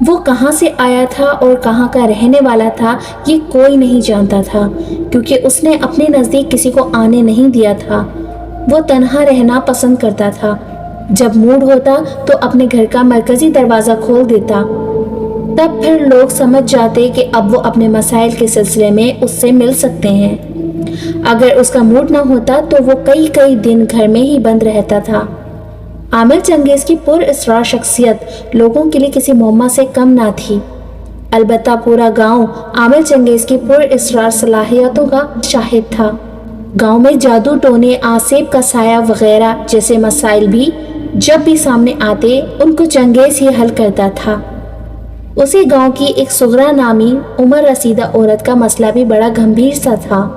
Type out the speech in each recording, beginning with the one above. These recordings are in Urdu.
وہ کہاں سے آیا تھا اور کہاں کا رہنے والا تھا یہ کوئی نہیں جانتا تھا، کیونکہ اس نے اپنے نزدیک کسی کو آنے نہیں دیا تھا۔ وہ تنہا رہنا پسند کرتا تھا، جب موڈ ہوتا تو اپنے گھر کا مرکزی دروازہ کھول دیتا، تب پھر لوگ سمجھ جاتے کہ اب وہ اپنے مسائل کے سلسلے میں اس سے مل سکتے ہیں۔ اگر اس کا موڈ نہ ہوتا تو وہ کئی دن گھر میں ہی بند رہتا تھا۔ عامر چنگیز کی پر اسرار شخصیت لوگوں کے لیے کسی معمہ سے کم نہ تھی، البتہ پورا گاؤں عامر چنگیز کی پر اسرار صلاحیتوں کا شاہد تھا۔ گاؤں میں جادو ٹونے، آسیب کا سایہ وغیرہ جیسے مسائل بھی جب بھی سامنے آتے ان کو چنگیز ہی حل کرتا تھا۔ اسی گاؤں کی ایک سغرا نامی عمر رسیدہ عورت کا مسئلہ بھی بڑا گمبھیر سا تھا۔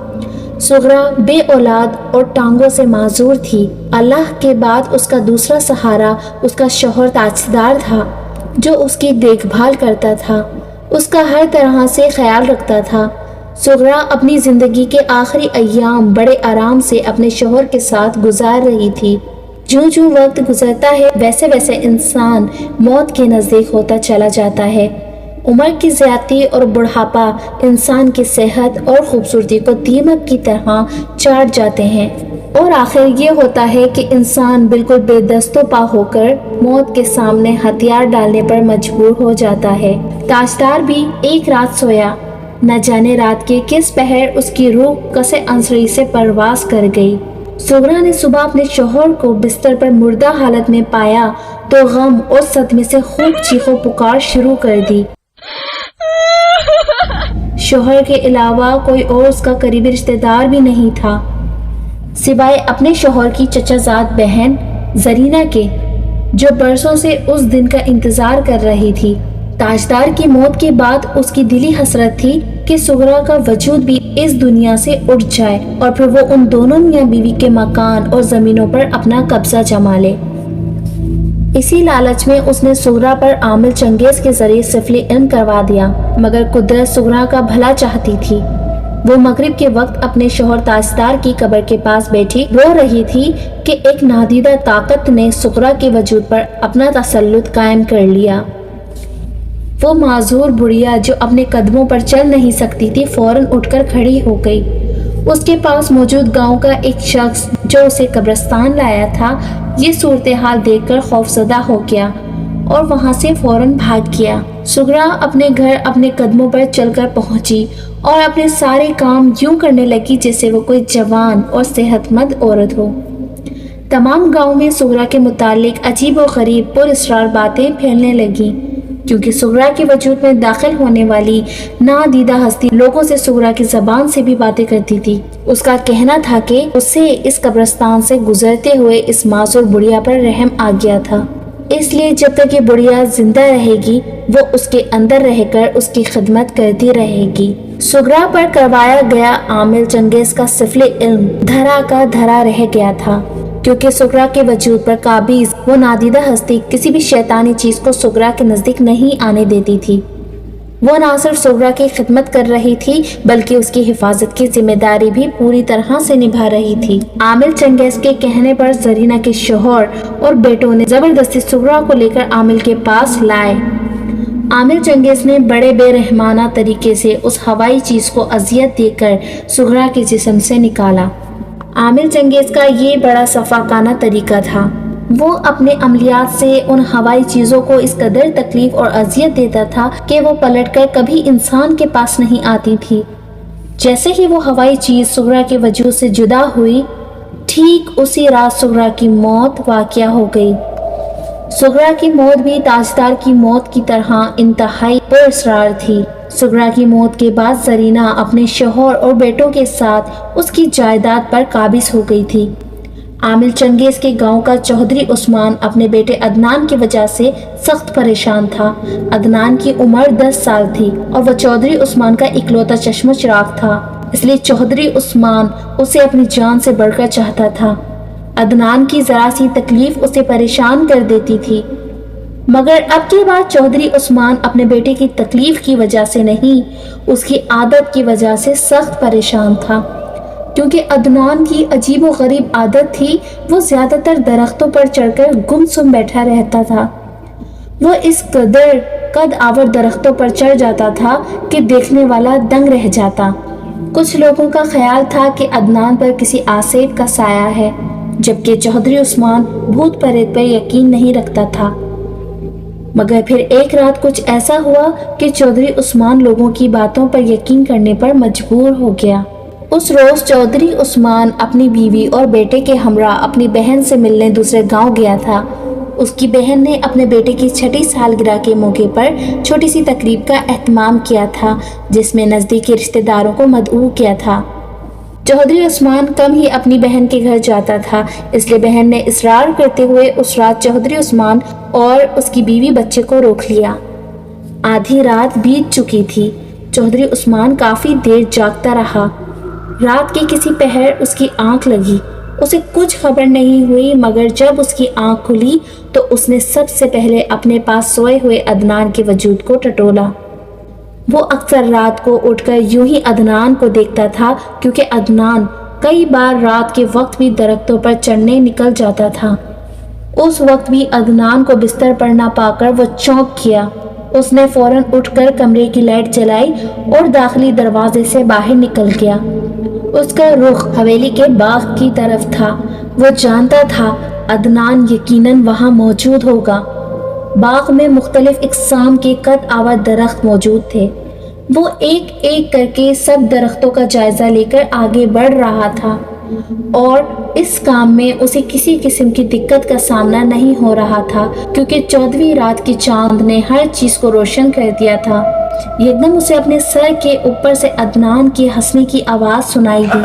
سغرا بے اولاد اور ٹانگوں سے معذور تھی۔ اللہ کے بعد اس کا دوسرا سہارا اس کا شوہر تاجدار تھا، جو اس کی دیکھ بھال کرتا تھا، اس کا ہر طرح سے خیال رکھتا تھا۔ سغرا اپنی زندگی کے آخری ایام بڑے آرام سے اپنے شوہر کے ساتھ گزار رہی تھی۔ جو وقت گزرتا ہے ویسے ویسے انسان موت کے نزدیک ہوتا چلا جاتا ہے۔ عمر کی زیادتی اور بڑھاپا انسان کی صحت اور خوبصورتی کو دیمک کی طرح چاٹ جاتے ہیں، اور آخر یہ ہوتا ہے کہ انسان بالکل بے دست و پا ہو کر موت کے سامنے ہتھیار ڈالنے پر مجبور ہو جاتا ہے۔ تاجدار بھی ایک رات سویا، نہ جانے رات کے کس پہر اس کی روح کسے انصری سے پرواز کر گئی۔ سغرا نے صبح اپنے شوہر کو بستر پر مردہ حالت میں پایا تو غم اور صدمے سے خوب چیخو پکار شروع کر دی۔ شوہر کے علاوہ کوئی اور اس کا قریبی رشتہ دار بھی نہیں تھا، سوائے اپنے شوہر کی چچا زاد بہن زرینہ کے، جو برسوں سے اس دن کا انتظار کر رہی تھی۔ تاجدار کی موت کے بعد اس کی دلی حسرت تھی کہ سغرا کا وجود بھی اس دنیا سے اٹھ جائے اور پھر وہ ان دونوں میاں بیوی کے مکان اور زمینوں پر اپنا قبضہ جما لے۔ اسی لالچ میں اس نے سغرا پر عامر چنگیز کے ذریعے سفلی علم کروا دیا، مگر قدرت سغرا کا بھلا چاہتی تھی۔ وہ مغرب کے وقت اپنے شوہر تاجدار کی قبر کے پاس بیٹھی رو رہی تھی کہ ایک نادیدہ طاقت نے سغرا کے وجود پر اپنا تسلط قائم کر لیا۔ وہ معذور بڑھیا جو اپنے قدموں پر چل نہیں سکتی تھی فوراً اٹھ کر کھڑی ہو گئی۔ اس کے پاس موجود گاؤں کا ایک شخص جو اسے قبرستان لایا تھا یہ صورتحال دیکھ کر خوفزدہ ہو گیا اور وہاں سے فوراً بھاگ گیا۔ سغرا اپنے گھر اپنے قدموں پر چل کر پہنچی اور اپنے سارے کام یوں کرنے لگی جیسے وہ کوئی جوان اور صحت مند عورت ہو۔ تمام گاؤں میں سغرا کے متعلق عجیب و غریب پر اسرار باتیں پھیلنے لگیں، کیونکہ سغرا کے وجود میں داخل ہونے والی نادیدہ ہستی لوگوں سے سغرا کی زبان سے بھی باتیں کرتی تھی۔ اس کا کہنا تھا کہ اسے اس قبرستان سے گزرتے ہوئے اس معذور بڑھیا پر رحم آ گیا تھا، اس لیے جب تک یہ بڑھیا زندہ رہے گی وہ اس کے اندر رہ کر اس کی خدمت کرتی رہے گی۔ سغرا پر کروایا گیا عامر چنگیز کا سفلی علم دھرا کا دھرا رہ گیا تھا، کیونکہ سغرا کے وجود پر قابض وہ نادیدہ ہستی کسی بھی شیطانی چیز کو سغرا کے نزدیک نہیں آنے دیتی تھی۔ وہ نہ صرف سغرا کی خدمت کر رہی تھی بلکہ اس کی حفاظت کی ذمہ داری بھی پوری طرح سے نبھا رہی تھی۔ عامر چنگیز کے کہنے پر زرینہ کے شوہر اور بیٹوں نے زبردستی سغرا کو لے کر عامر کے پاس لائے۔ عامر چنگیز نے بڑے بے رحمانہ طریقے سے اس ہوائی چیز کو اذیت دے کر سغرا کے جسم سے نکالا۔ عامر چنگیز کا یہ بڑا صفاقانہ طریقہ تھا۔ وہ اپنے عملیات سے ان ہوائی چیزوں کو اس قدر تکلیف اور اذیت دیتا تھا کہ وہ پلٹ کر کبھی انسان کے پاس نہیں آتی تھی۔ جیسے ہی وہ ہوائی چیز سغرا کے وجود سے جدا ہوئی، ٹھیک اسی رات سغرا کی موت واقع ہو گئی۔ سغرا کی موت بھی تاجدار کی موت کی طرح انتہائی پر اسرار تھی۔ سغرا کی موت کے بعد زرینہ اپنے شوہر اور بیٹوں کے ساتھ اس کی جائیداد پر قابض ہو گئی تھی۔ عامر چنگیز کے گاؤں کا چودھری عثمان اپنے بیٹے عدنان کی وجہ سے سخت پریشان تھا۔ عدنان کی عمر 10 سال تھی اور وہ چودھری عثمان کا اکلوتا چشم و چراغ تھا، اس لیے چودھری عثمان اسے اپنی جان سے بڑھ کر چاہتا تھا۔ عدنان کی ذرا سی تکلیف اسے پریشان کر دیتی تھی، مگر اب کی بات چودھری عثمان اپنے بیٹے کی تکلیف کی وجہ سے نہیں، اس کی عادت کی وجہ سے سخت پریشان تھا، کیونکہ عدنان کی عجیب و غریب عادت تھی وہ زیادہ تر درختوں پر چڑھ کر گم سم بیٹھا رہتا تھا۔ وہ اس قدر قد آور درختوں پر چڑھ جاتا تھا کہ دیکھنے والا دنگ رہ جاتا۔ کچھ لوگوں کا خیال تھا کہ عدنان پر کسی آسیب کا سایہ ہے، جبکہ چودھری عثمان بھوت پریت پر یقین نہیں رکھتا تھا۔ مگر پھر ایک رات کچھ ایسا ہوا کہ چودھری عثمان لوگوں کی باتوں پر یقین کرنے پر مجبور ہو گیا۔ اس روز چودھری عثمان اپنی بیوی اور بیٹے کے ہمراہ اپنی بہن سے ملنے دوسرے گاؤں گیا تھا۔ اس کی بہن نے اپنے بیٹے کی 6ٹھی سالگرہ کے موقع پر چھوٹی سی تقریب کا اہتمام کیا تھا، جس میں نزدیکی رشتہ داروں کو مدعو کیا تھا۔ چودھری عثمان کم ہی اپنی بہن کے گھر جاتا تھا، اس لیے بہن نے اصرار کرتے ہوئے اس رات چودھری عثمان اور اس کی بیوی بچے کو روک لیا۔ آدھی رات بیت چکی تھی۔ چودھری عثمان کافی دیر جاگتا رہا۔ رات کے کسی پہر اس کی آنکھ لگی۔ اسے کچھ خبر نہیں ہوئی، مگر جب اس کی آنکھ کھلی تو اس نے سب سے پہلے اپنے پاس سوئے ہوئے عدنان کے وجود کو ٹٹولا۔ وہ اکثر رات کو اٹھ کر یوں ہی عدنان کو دیکھتا تھا، کیونکہ عدنان کئی بار رات کے وقت بھی درختوں پر چڑھنے نکل جاتا تھا۔ اس وقت بھی عدنان کو بستر پر نہ پا کر وہ چونک گیا۔ اس نے فوراً اٹھ کر کمرے کی لائٹ جلائی اور داخلی دروازے سے باہر نکل گیا۔ اس کا رخ حویلی کے باغ کی طرف تھا۔ وہ جانتا تھا عدنان یقیناً وہاں موجود ہوگا۔ باغ میں مختلف اقسام کے قد آور درخت موجود تھے۔ وہ ایک ایک کر کے سب درختوں کا جائزہ لے کر آگے بڑھ رہا تھا، اور اس کام میں اسے کسی قسم کی دقت کا سامنا نہیں ہو رہا تھا، کیونکہ 14ویں رات کی چاند نے ہر چیز کو روشن کر دیا تھا۔ یکدم اسے اپنے سر کے اوپر سے عدنان کی ہنسنے کی آواز سنائی دی۔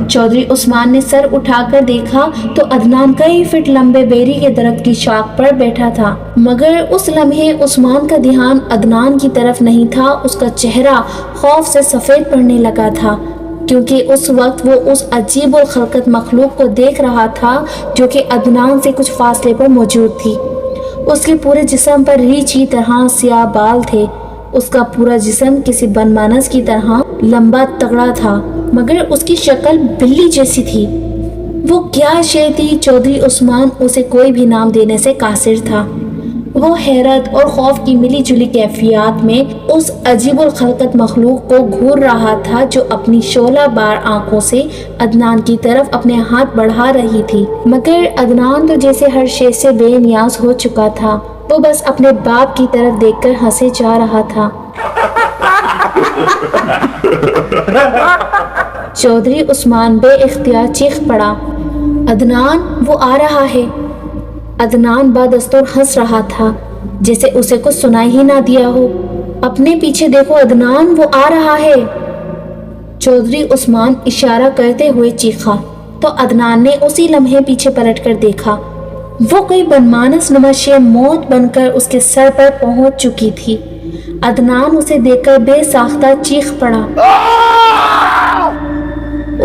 چودھری عثمان نے سر اٹھا کر دیکھا تو عدنان کئی فٹ لمبے بیری کے درخت کی شاخ پر بیٹھا تھا، مگر اس لمحے عثمان کا دھیان عدنان کی طرف نہیں تھا۔ اس کا چہرہ خوف سے سفید پڑنے لگا تھا، کیونکہ اس وقت وہ اس عجیب الخلقت مخلوق کو دیکھ رہا تھا جو کہ عدنان سے کچھ فاصلے پر موجود تھی۔ اس کے پورے جسم پر ریچھ کی طرح سیاہ بال تھے۔ اس کا پورا جسم کسی بن مانس کی طرح لمبا تگڑا تھا، مگر اس کی شکل بلی جیسی تھی۔ وہ کیا شے تھی؟ چودھری عثمان اسے کوئی بھی نام دینے سے قاصر تھا۔ وہ حیرت اور خوف کی ملی جلی کیفیات میں اس عجیب الخلقت مخلوق کو گھور رہا تھا جو اپنی شعلہ بار آنکھوں سے عدنان کی طرف اپنے ہاتھ بڑھا رہی تھی، مگر عدنان تو جیسے ہر شے سے بے نیاز ہو چکا تھا۔ وہ بس اپنے باپ کی طرف دیکھ کر ہنسے جا رہا تھا۔ چودھری عثمان بے اختیار چیخ پڑا، عدنان وہ آ رہا ہے۔ عدنان بدستور ہنس رہا تھا، جیسے اسے کچھ سنائی ہی نہ دیا ہو۔ اپنے پیچھے دیکھو عدنان، وہ آ رہا ہے۔ چودھری عثمان اشارہ کرتے ہوئے چیخا تو عدنان نے اسی لمحے پیچھے پلٹ کر دیکھا۔ وہ کوئی بنمانس نما شے موت بن کر اس کے سر پر پہنچ چکی تھی۔ عدنان اسے دیکھ کر بے ساختہ چیخ پڑا۔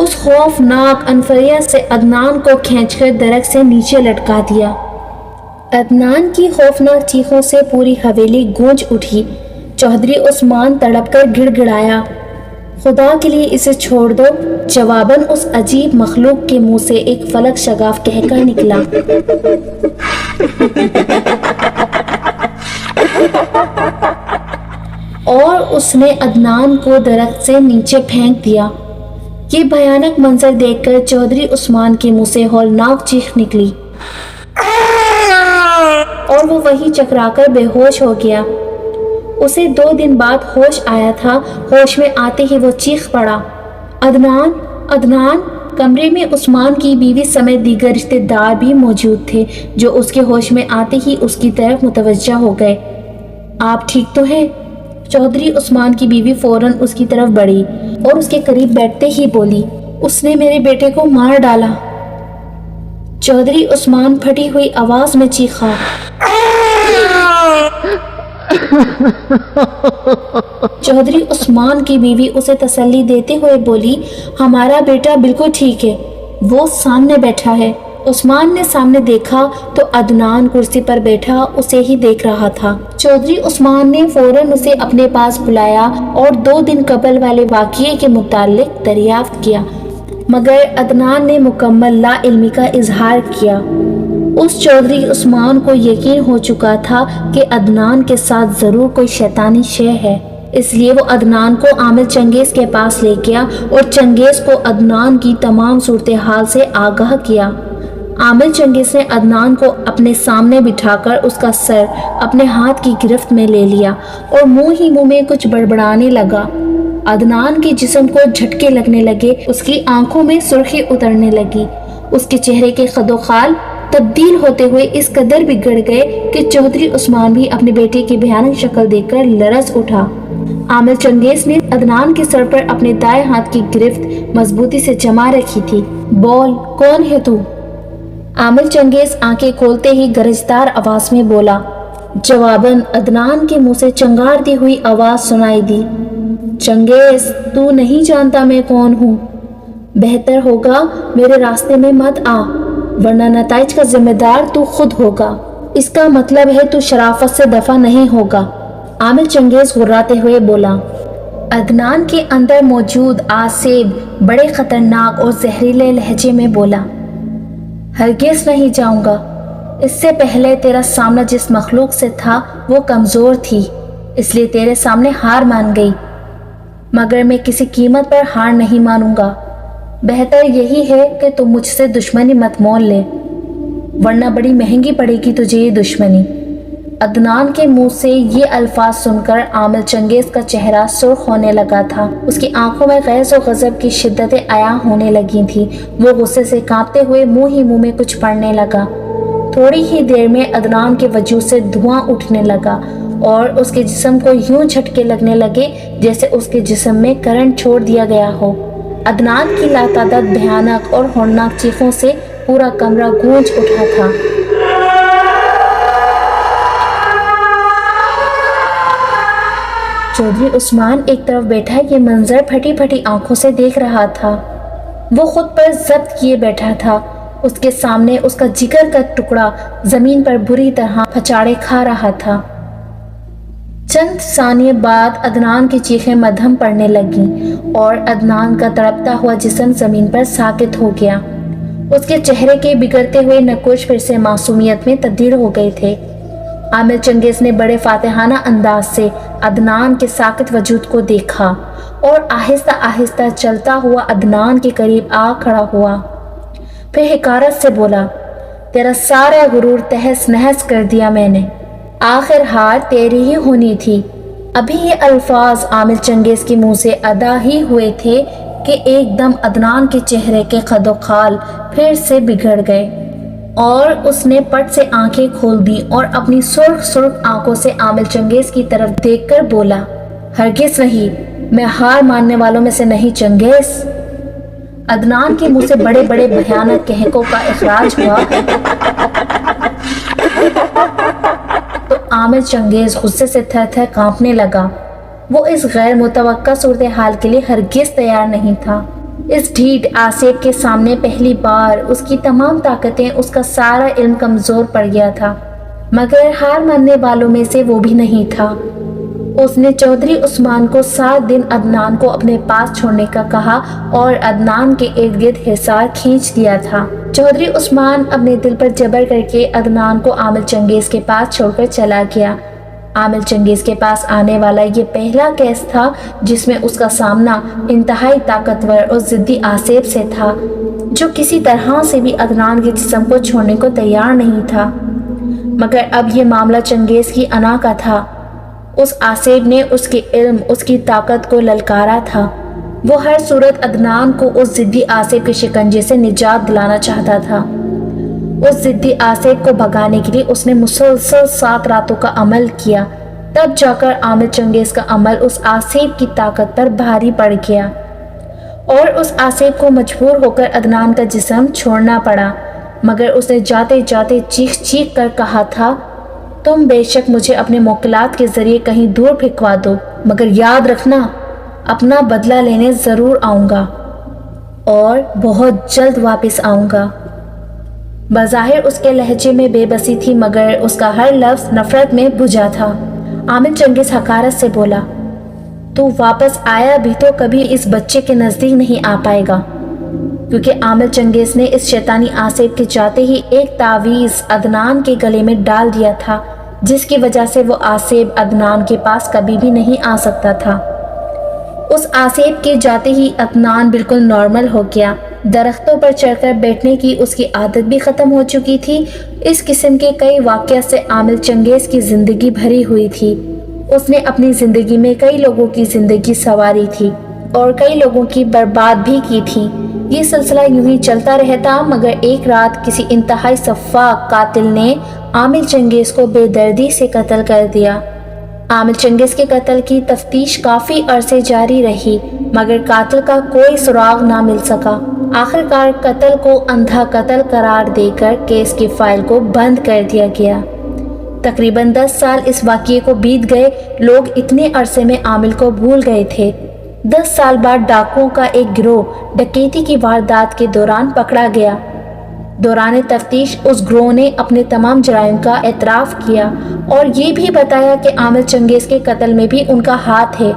اس خوفناک انفریہ سے عدنان کو کھینچ کر درخت سے نیچے لٹکا دیا۔ عدنان کی خوفناک چیخوں سے پوری حویلی گونج اٹھی۔ چودھری عثمان تڑپ کر گڑ گڑایا، خدا کے لیے اسے چھوڑ دو۔ جواباً اس عجیب مخلوق کے منہ سے ایک فلک شگاف کہہ کر نکلا۔ اور اس نے عدنان کو درخت سے نیچے پھینک دیا۔ یہ بھیانک منظر دیکھ کر چودھری عثمان کے منہ سے ہولناک چیخ نکلی اور وہ وہیں چکرا کر بے ہوش ہو گیا۔ اسے 2 دن بعد ہوش آیا تھا۔ ہوش میں آتے ہی وہ چیخ پڑا، عدنان، عدنان۔ کمرے میں عثمان کی بیوی سمیت دیگر رشتہ دار بھی موجود تھے، جو اس کے ہوش میں آتے ہی اس کی طرف متوجہ ہو گئے۔ آپ ٹھیک تو ہیں؟ چودھری عثمان کی بیوی فوراً اس کی طرف بڑھی اور اس کے قریب بیٹھتے ہی بولی، اس نے میرے بیٹے کو مار ڈالا۔ چودھری عثمان پھٹی ہوئی آواز میں چیخا۔ چودھری عثمان کی بیوی اسے تسلی دیتے ہوئے بولی، ہمارا بیٹا بالکل ٹھیک ہے، وہ سامنے بیٹھا ہے۔ عثمان نے سامنے دیکھا تو عدنان کرسی پر بیٹھا اسے ہی دیکھ رہا تھا۔ چودھری عثمان نے فوراً اسے اپنے پاس بلایا اور 2 دن قبل والے واقعے کے متعلق دریافت کیا، مگر عدنان نے مکمل لا علمی کا اظہار کیا۔ اس چودھری عثمان کو یقین ہو چکا تھا کہ عدنان کے ساتھ ضرور کوئی شیطانی شے ہے، اس لیے وہ عدنان کو عامر چنگیز کے پاس لے گیا اور چنگیز کو عدنان کی تمام صورتحال سے آگاہ کیا۔ عامر چنگیز نے عدنان کو اپنے سامنے بٹھا کر اس کا سر اپنے ہاتھ کی گرفت میں لے لیا اور منہ ہی منہ میں کچھ بڑبڑانے لگا۔ عدنان کے جسم کو جھٹکے لگنے لگے، اس کی آنکھوں میں سرخی اترنے لگی، اس کے چہرے کے خد و خال تبدیل ہوتے ہوئے اس قدر بگڑ گئے کہ چودھری عثمان بھی اپنے بیٹے کی بھیانک شکل دیکھ کر لرز اٹھا۔ عامر چنگیز نے عدنان کے سر پر اپنے دائیں ہاتھ کی گرفت مضبوطی سے جما رکھی تھی۔ بول، کون ہے تو؟ عامر چنگیز آنکھیں کھولتے ہی گرجدار آواز میں بولا۔ جواباً عدنان کے منہ سے چنگار دی ہوئی آواز سنائی دی، چنگیز، تو نہیں جانتا میں کون ہوں؟ بہتر ہوگا میرے راستے میں مت آ، ورنہ نتائج کا ذمہ دار تو خود ہوگا۔ اس کا مطلب ہے تو شرافت سے دفع نہیں ہوگا، عامر چنگیز غراتے ہوئے بولا۔ عدنان کے اندر موجود آصف بڑے خطرناک اور زہریلے لہجے میں بولا، ہرگز نہیں جاؤں گا۔ اس سے پہلے تیرا سامنا جس مخلوق سے تھا وہ کمزور تھی، اس لیے تیرے سامنے ہار مان گئی، مگر میں کسی قیمت پر ہار نہیں مانوں گا۔ بہتر یہی ہے کہ تم مجھ سے دشمنی مت مول لے، ورنہ بڑی مہنگی پڑے گی تجھے یہ دشمنی۔ عدنان کے منہ سے یہ الفاظ سن کر عامر چنگیز کا چہرہ سرخ ہونے لگا تھا، اس کی آنکھوں میں غیظ و غضب کی شدتیں عیاں ہونے لگی تھی، وہ غصے سے کانپتے ہوئے منہ ہی منہ میں کچھ پڑھنے لگا۔ تھوڑی ہی دیر میں عدنان کے وجود سے دھواں اٹھنے لگا اور اس کے جسم کو یوں جھٹکے لگنے لگے جیسے اس کے جسم میں کرنٹ چھوڑ دیا گیا ہو۔ عدنان کی لاتعداد بھیانک اور ہولناک چیخوں سے پورا کمرہ گونج اٹھا تھا۔ چودھری عثمان ایک طرف بیٹھا یہ منظر پھٹی پھٹی آنکھوں سے دیکھ رہا تھا۔ وہ خود پر ضبط کیے بیٹھا تھا، اس کے سامنے اس کا جگر کا ٹکڑا زمین پر بری طرح پھچاڑے کھا رہا تھا۔ چند ثانیے بعد عدنان کی چیخیں مدھم پڑنے لگیں اور عدنان کا تڑپتا ہوا جسم زمین پر ساکت ہو گیا۔ اس کے چہرے کے بگڑتے ہوئے نقوش پھر سے معصومیت میں تبدیل ہو گئے تھے۔ عامر چنگیز نے بڑے فاتحانہ انداز سے عدنان کے ساکت وجود کو دیکھا اور آہستہ آہستہ چلتا ہوا عدنان کے قریب آ کھڑا ہوا۔ پھر حقارت سے بولا، تیرا سارا غرور تہس نہس کر دیا میں نے، آخر ہار تیری ہی ہونی تھی۔ ابھی یہ الفاظ عامر چنگیز کے منہ سے ادا ہی ہوئے تھے کہ ایک دم عدنان کے چہرے کے خد و خال پھر سے بگڑ گئے اور اس نے پٹ سے آنکھیں کھول دی اور اپنی سرخ سرخ آنکھوں سے عامر چنگیز کی طرف دیکھ کر بولا، ہرگز نہیں، میں ہار ماننے والوں میں سے نہیں چنگیز۔ عدنان کے منہ سے بڑے بڑے بھیانک کہکوں کا اخراج ہوا تو عامر چنگیز غصے سے تھر تھر کانپنے لگا۔ وہ اس غیر متوقع صورتحال کے لیے ہرگز تیار نہیں تھا۔ اس ڈھیٹ آصف کے سامنے پہلی بار اس کی تمام طاقتیں، اس کا سارا علم کمزور پڑ گیا تھا، مگر ہار ماننے والوں میں سے وہ بھی نہیں تھا۔ اس نے چودھری عثمان کو 7 دن عدنان کو اپنے پاس چھوڑنے کا کہا اور عدنان کے ارد گرد حصار کھینچ دیا تھا۔ چودھری عثمان اپنے دل پر جبر کر کے عدنان کو عامر چنگیز کے پاس چھوڑ کر چلا گیا۔ عامر چنگیز کے پاس آنے والا یہ پہلا کیس تھا جس میں اس کا سامنا انتہائی طاقتور اور ضدی آصف سے تھا، جو کسی طرح سے بھی عدنان کے جسم کو چھوڑنے کو تیار نہیں تھا۔ مگر اب یہ معاملہ چنگیز کی انا کا تھا۔ اس آصف نے اس کے علم، اس کی طاقت کو للکارا تھا۔ وہ ہر صورت عدنان کو اس ضدی آصف کے شکنجے سے نجات دلانا چاہتا تھا۔ اس ضدی آصف کو بھگانے کے لیے اس نے مسلسل 7 راتوں کا عمل کیا، تب جا کر عامر چنگیز کا عمل اس آصف کی طاقت پر بھاری پڑ گیا اور اس آصف کو مجبور ہو کر عدنان کا جسم چھوڑنا پڑا۔ مگر اس نے جاتے جاتے چیخ چیخ کر کہا تھا، تم بے شک مجھے اپنے موکلات کے ذریعے کہیں دور پھینکوا دو، مگر یاد رکھنا اپنا بدلہ لینے ضرور آؤں گا اور بہت جلد واپس آؤں گا۔ بظاہر اس کے لہجے میں بے بسی تھی، مگر اس کا ہر لفظ نفرت میں بھجا تھا۔ عامر چنگیز حقارت سے بولا، تو واپس آیا بھی تو کبھی اس بچے کے نزدیک نہیں آ پائے گا۔ کیونکہ عامر چنگیز نے اس شیطانی آسیب کے جاتے ہی ایک تعویذ عدنان کے گلے میں ڈال دیا تھا، جس کی وجہ سے وہ آسیب عدنان کے پاس کبھی بھی نہیں آ سکتا تھا۔ اس آسیب کے جاتے ہی عدنان بالکل نارمل ہو گیا۔ درختوں پر چڑھ کر بیٹھنے کی اس کی عادت بھی ختم ہو چکی تھی۔ اس قسم کے کئی واقعات سے عامر چنگیز کی زندگی بھری ہوئی تھی۔ اس نے اپنی زندگی میں کئی لوگوں کی زندگی سنواری تھی اور کئی لوگوں کی برباد بھی کی تھی۔ یہ سلسلہ یوں ہی چلتا رہتا، مگر ایک رات کسی انتہائی سفاک قاتل نے عامر چنگیز کو بے دردی سے قتل کر دیا۔ عامر چنگیز کے قتل کی تفتیش کافی عرصے جاری رہی، مگر قاتل کا کوئی سراغ نہ مل سکا۔ آخرکار قتل کو اندھا قتل قرار دے کر کیس کی فائل کو بند کر دیا گیا۔ تقریباً 10 سال اس واقعے کو بیت گئے۔ لوگ اتنے عرصے میں عامر کو بھول گئے تھے۔ 10 سال بعد ڈاکوؤں کا ایک گروہ ڈکیتی کی واردات کے دوران پکڑا گیا۔ دوران تفتیش اس گروہ نے اپنے تمام جرائم کا اعتراف کیا اور یہ بھی بتایا کہ عامر چنگیز کے قتل میں بھی ان کا ہاتھ ہے۔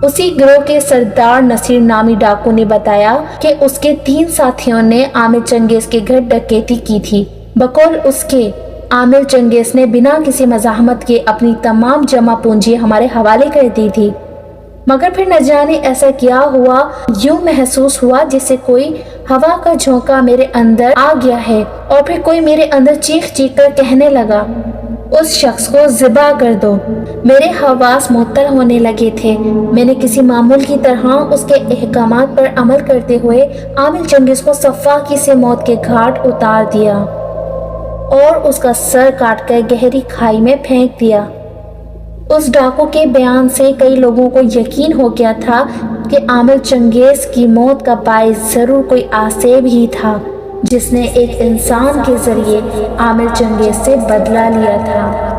اسی گروہ کے سردار نصیر نامی ڈاکو نے بتایا کہ اس کے 3 ساتھیوں نے عامر چنگیز کے گھر ڈکیتی کی تھی۔ بقول اس کے عامر چنگیز نے بنا کسی مزاحمت کے اپنی تمام جمع پونجی ہمارے حوالے کر دی تھی، مگر پھر نہ جانے ایسا کیا ہوا، یوں محسوس ہوا جیسے کوئی ہوا کا جھونکا میرے اندر آ گیا ہے، اور پھر کوئی میرے اندر چیخ چیخ کر کہنے لگا، اس شخص کو ذبح کر دو۔ میرے حواس معطل ہونے لگے تھے۔ میں نے کسی معمول کی طرح اس کے احکامات پر عمل کرتے ہوئے عامر چنگیز کو سفاکی سے موت کے گھاٹ اتار دیا اور اس کا سر کاٹ کر گہری کھائی میں پھینک دیا۔ اس ڈاکو کے بیان سے کئی لوگوں کو یقین ہو گیا تھا کہ عامر چنگیز کی موت کا باعث ضرور کوئی آسیب ہی تھا، جس نے ایک انسان کے ذریعے عامر چنگیز سے بدلہ لیا تھا۔